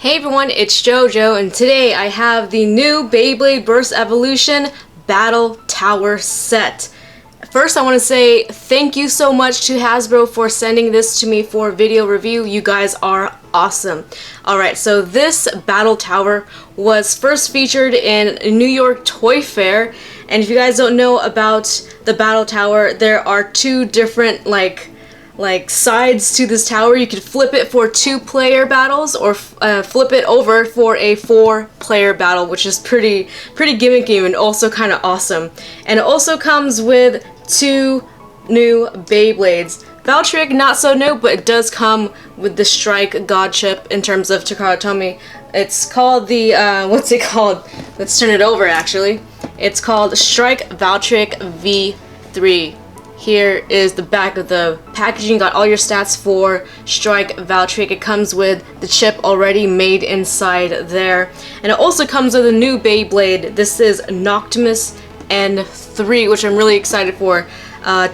Hey everyone, it's JoJo, and today I have the new Beyblade Burst Evolution Battle Tower set. First, I want to say thank you so much to Hasbro for sending this to me for video review. You guys are awesome. Alright, so this Battle Tower was first featured in New York Toy Fair, and if you guys don't know about the Battle Tower, there are two different like sides to this tower. You could flip it for 2-player battles or flip it over for a 4-player battle, which is pretty gimmicky and also kind of awesome. And it also comes with 2 new Beyblades. Valtryek not so new, but it does come with the Strike God chip in terms of Takara Tomy. It's called the what's it called? Let's turn it over actually. It's called Strike Valtryek V3. Here is the back of the packaging. Got all your stats for Strike Valtryek. It comes with the chip already made inside there. And it also comes with a new Beyblade. This is Noctimus N3, which I'm really excited for.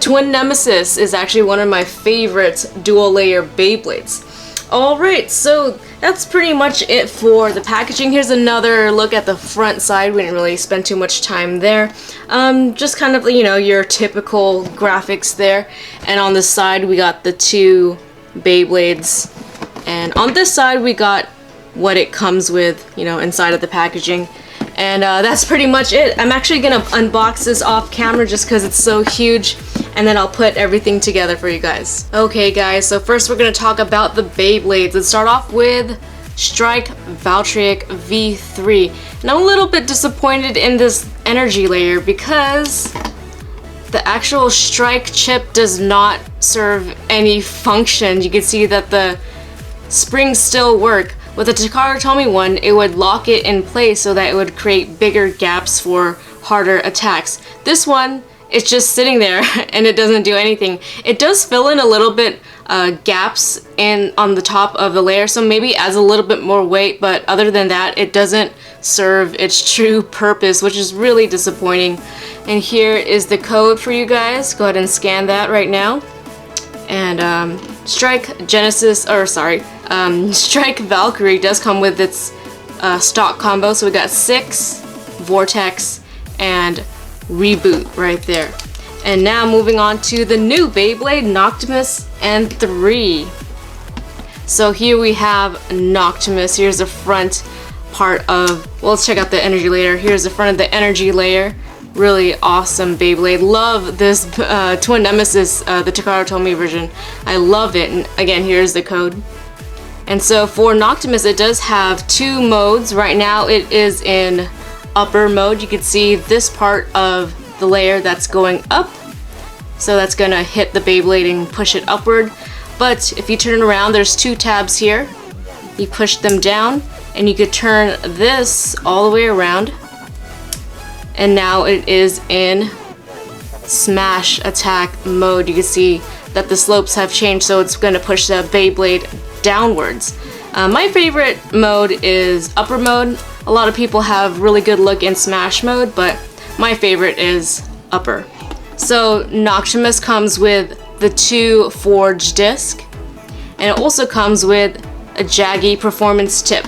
Twin Nemesis is actually one of my favorite dual layer Beyblades. Alright, so that's pretty much it for the packaging. Here's another look at the front side. We didn't really spend too much time there. Just kind of, you know, your typical graphics there. And on this side we got the 2 Beyblades. And on this side we got what it comes with, you know, inside of the packaging. And that's pretty much it. I'm actually gonna unbox this off camera just because it's so huge, and then I'll put everything together for you guys. Okay guys, so first we're gonna talk about the Beyblades. Let's start off with Strike Valtryek V3. And I'm a little bit disappointed in this energy layer because the actual Strike chip does not serve any function. You can see that the springs still work. With the Takara Tomy one, it would lock it in place so that it would create bigger gaps for harder attacks. This one, it's just sitting there and it doesn't do anything. It does fill in a little bit gaps on the top of the layer, so maybe adds a little bit more weight, but other than that, it doesn't serve its true purpose, which is really disappointing. And here is the code for you guys. Go ahead and scan that right now. And Strike Valkyrie does come with its stock combo, so we got 6, Vortex, and Reboot right there. And now moving on to the new Beyblade, Noctimus N3. So here we have Noctimus. Here's the front part of, well, let's check out the energy layer. Here's the front of the energy layer. Really awesome Beyblade. Love this Twin Nemesis, the Takara Tomy version. I love it. And again, here's the code. And so for Noctimus, it does have 2 modes. Right now it is in upper mode. You can see this part of the layer that's going up. So that's gonna hit the Beyblade and push it upward. But if you turn it around, there's 2 tabs here. You push them down and you could turn this all the way around. And now it is in smash attack mode. You can see that the slopes have changed, so it's going to push the Beyblade downwards. My favorite mode is upper mode. A lot of people have really good look in smash mode, but my favorite is upper. So Noctimus comes with the 2 forged disc, and it also comes with a Jaggy performance tip,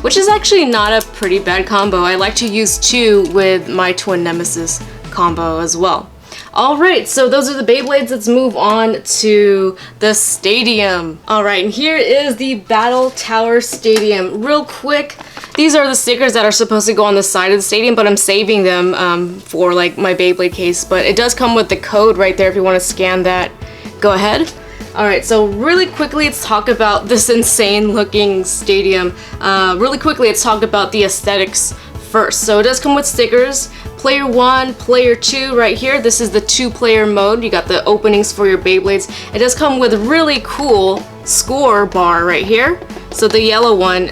which is actually not a pretty bad combo. I like to use 2 with my Twin Nemesis combo as well. Alright, so those are the Beyblades. Let's move on to the stadium. Alright, and here is the Battle Tower Stadium. Real quick, these are the stickers that are supposed to go on the side of the stadium, but I'm saving them for like my Beyblade case. But it does come with the code right there if you want to scan that. Go ahead. Alright, so really quickly, let's talk about this insane looking stadium. Really quickly, let's talk about the aesthetics first. So it does come with stickers. Player 1, Player 2 right here. This is the 2-player mode. You got the openings for your Beyblades. It does come with a really cool score bar right here. So the yellow one,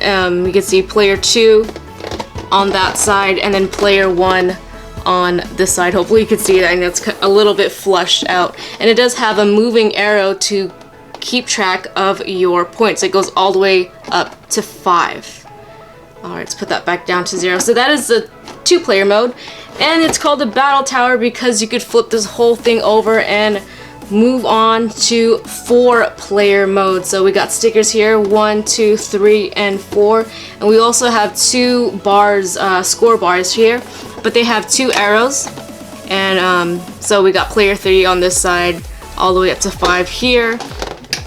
you can see Player 2 on that side, and then Player 1 on this side. Hopefully you can see that. I know it's a little bit flushed out, and it does have a moving arrow to keep track of your points. It goes all the way up to 5. Alright, let's put that back down to 0. So that is the 2-player mode, and it's called the Battle Tower because you could flip this whole thing over and move on to 4-player mode. So we got stickers here, 1, 2, 3, and 4, and we also have 2 bars, score bars here, but they have 2 arrows, and so we got player 3 on this side, all the way up to 5 here.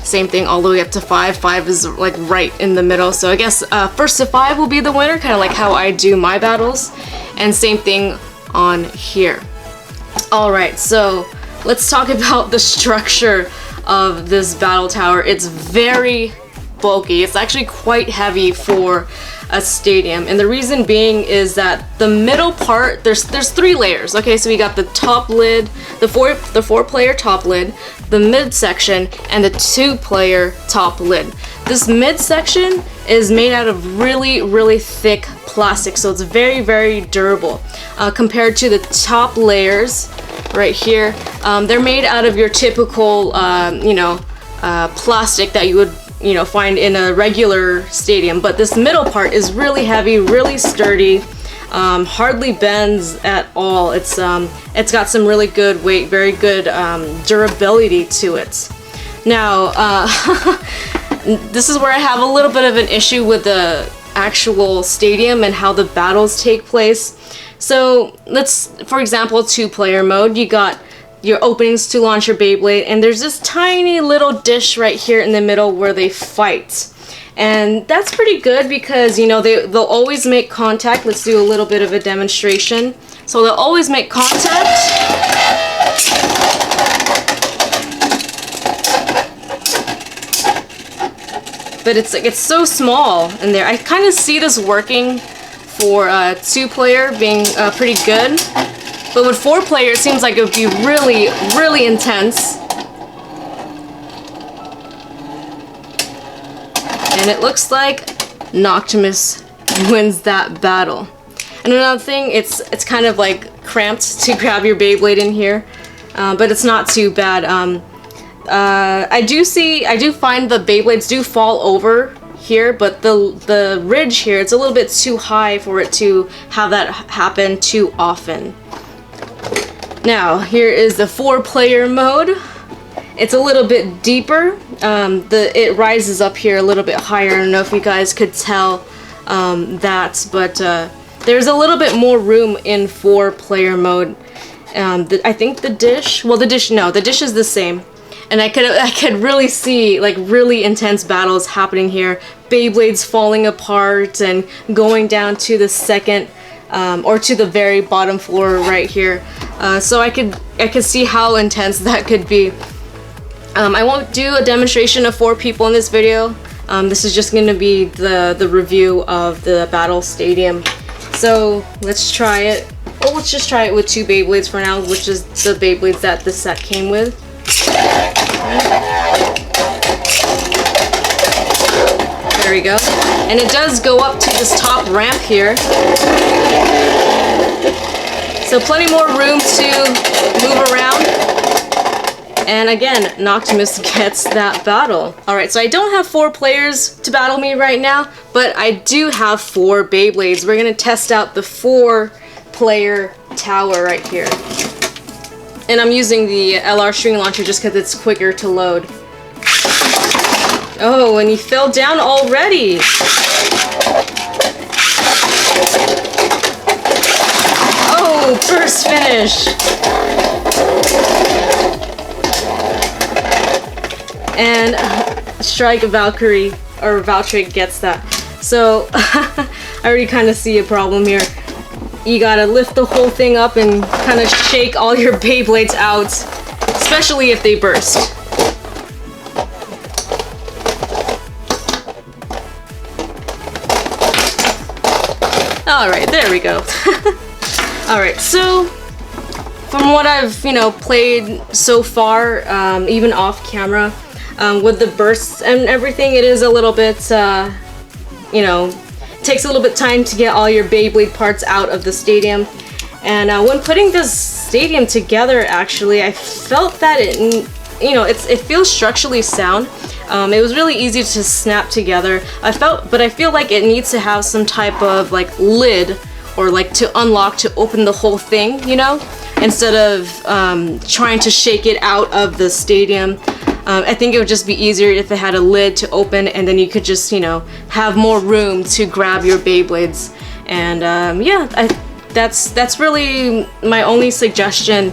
Same thing all the way up to 5. 5 is like right in the middle, so I guess first to 5 will be the winner, kind of like how I do my battles, and same thing on here. Alright, so let's talk about the structure of this battle tower. It's very bulky. It's actually quite heavy for a stadium, and the reason being is that the middle part, there's 3 layers. Okay, so we got the top lid, the 4-player top lid, the mid section, and the 2-player top lid. This mid section is made out of really thick plastic, so it's very durable compared to the top layers right here. They're made out of your typical plastic that you would find in a regular stadium, but this middle part is really heavy, really sturdy, hardly bends at all. It's got some really good weight, very good durability to it. Now this is where I have a little bit of an issue with the actual stadium and how the battles take place. So let's, for example, 2-player mode, you got your openings to launch your Beyblade, and there's this tiny little dish right here in the middle where they fight. And that's pretty good because, they'll always make contact. Let's do a little bit of a demonstration. So they'll always make contact. But it's so small in there. I kind of see this working for 2-player being pretty good. But with 4-player, it seems like it would be really intense. And it looks like Noctimus wins that battle. And another thing, it's kind of like cramped to grab your Beyblade in here, but it's not too bad. I do find the Beyblades do fall over here, but the ridge here, it's a little bit too high for it to have that happen too often. Now, here is the 4-player mode. It's a little bit deeper. It rises up here a little bit higher. I don't know if you guys could tell that, but there's a little bit more room in 4-player mode. I think the dish is the same. And I could really see like really intense battles happening here. Beyblades falling apart and going down to the second or to the very bottom floor right here. So I could see how intense that could be. I won't do a demonstration of 4 people in this video. This is just going to be the review of the battle stadium. So let's try it. Well, let's just try it with 2 Beyblades for now, which is the Beyblades that the set came with. There we go. And it does go up to this top ramp here. So plenty more room to move around. And again, Noctimus gets that battle. Alright, so I don't have 4 players to battle me right now, but I do have 4 Beyblades. We're going to test out the 4-player tower right here. And I'm using the LR string launcher just because it's quicker to load. Oh, and he fell down already! Oh, first finish! And Strike Valkyrie, or Valtryek gets that. So, I already kind of see a problem here. You gotta lift the whole thing up and kind of shake all your Beyblades out, especially if they burst. Alright, there we go. Alright, so from what I've, played so far, even off camera, with the bursts and everything, it is a little bit, takes a little bit time to get all your Beyblade parts out of the stadium. And when putting this stadium together, actually, I felt that it feels structurally sound. It was really easy to snap together. But I feel like it needs to have some type of like lid or like to unlock to open the whole thing, you know, instead of trying to shake it out of the stadium. I think it would just be easier if it had a lid to open, and then you could just, you know, have more room to grab your Beyblades. And yeah, that's really my only suggestion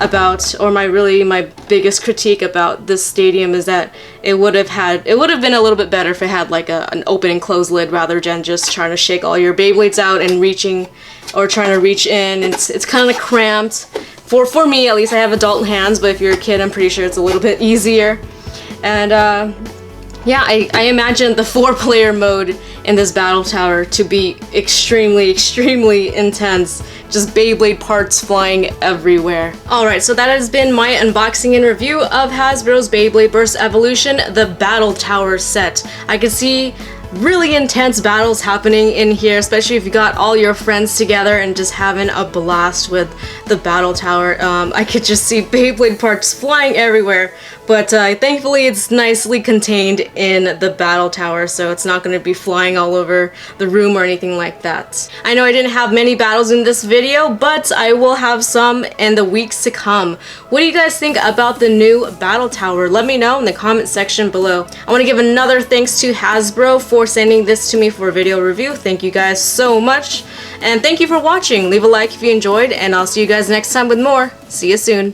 about, or my biggest critique about this stadium, is that it would have been a little bit better if it had like an open and closed lid, rather than just trying to shake all your Beyblades out and reaching or trying to reach in. It's kind of cramped. For me, at least. I have adult hands, but if you're a kid, I'm pretty sure it's a little bit easier. And yeah, I imagine the 4-player mode in this battle tower to be extremely intense. Just Beyblade parts flying everywhere. Alright, so that has been my unboxing and review of Hasbro's Beyblade Burst Evolution, the Battle Tower set. I can see really intense battles happening in here, especially if you got all your friends together and just having a blast with the battle tower. I could just see Beyblade parts flying everywhere, but thankfully it's nicely contained in the battle tower, so it's not going to be flying all over the room or anything like that. I know I didn't have many battles in this video, but I will have some in the weeks to come. What do you guys think about the new battle tower? Let me know in the comment section below. I want to give another thanks to Hasbro for sending this to me for a video review. Thank you guys so much, and thank you for watching. Leave a like if you enjoyed, and I'll see you guys next time with more. See you soon.